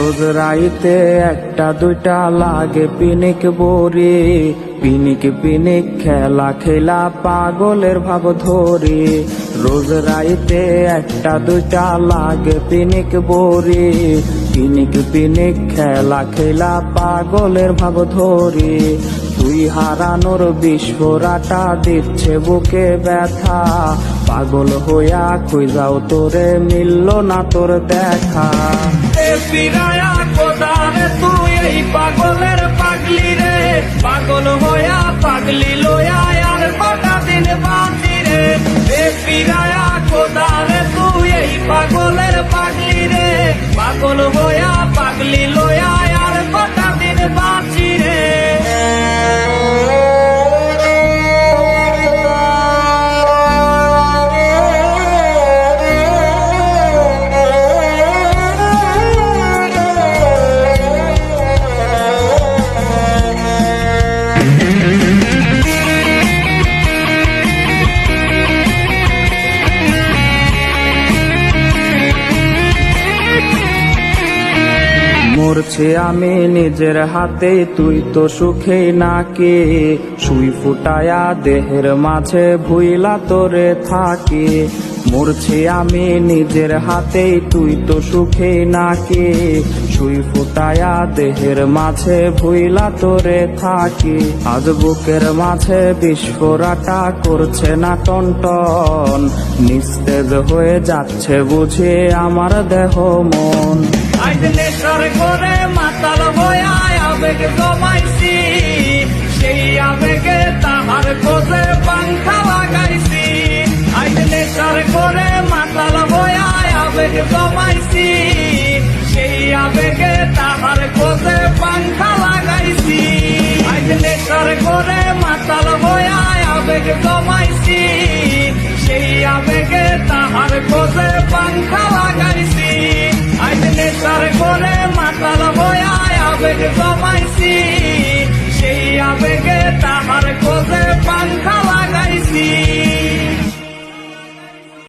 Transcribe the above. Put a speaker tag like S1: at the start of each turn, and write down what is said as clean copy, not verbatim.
S1: রোজ রাইতে একটা দুইটা লাগে পিনিক বরে, পিনিক পিনিক খেলা খেলা পাগলের ভাব ধরে। রোজ রাইতে একটা দুইটা লাগে পিনিক বরে, পিনিক পিনিক খেলা খেলা পাগলের ভাব ধরে। তুই হারানোর বিস্ফোরাটা দিচ্ছে বুকে ব্যথা, পাগল হইয়া কই যাও তোরে মিলল না তোর দেখা।
S2: ফিরায়া কোদারে তুই এই পাগলের পাগলি রে, পাগল হইয়া পাগলি লইয়া আর কটা দিন বাঁচি রে। ফিরায়া কোদারে তুই এই পাগলের পাগলি রে, পাগল হইয়া পাগলি লইয়া আর কটা দিন বাঁচি রে।
S1: মরছে আমি নিজের হাতে, তুই তো সুখে নাকে। সুই ফুটায়া দেহের মাঝে ভুইলা তোরে থাকে। মরছে আমি নিজের হাতে, তুই তো সুখে নাকে। সুই ফুটায়া দেহের মাঝে ভুইলা তোরে থাকে। আজ বুকের মাঝে বিস্ফোরাটা করছে না টনটন, নিস্তেজ হয়ে যাচ্ছে বুঝে আমার দেহ মন।
S2: আজ নেশার করে মাতাল হইয়া আবেগ জমাইছি, সেই আবেগে তাহার খোঁজে পাংখা লাগাইছি। আজ নেশার করে মাতাল হইয়া আবেগ জমাইছি, সেই আবেগে তাহার খোঁজে পাংখা লাগাইছি। আজ নেশার করে মাতাল হইয়া আবেগ জমাইছি, সেই আবেগে তাহার খোঁজে পাংখা লাগাইছি। আজ নেশার করে মাতাল হইয়া আবেগ জমাইছি, সেই আবেগে তাহার খোঁজে পাংখা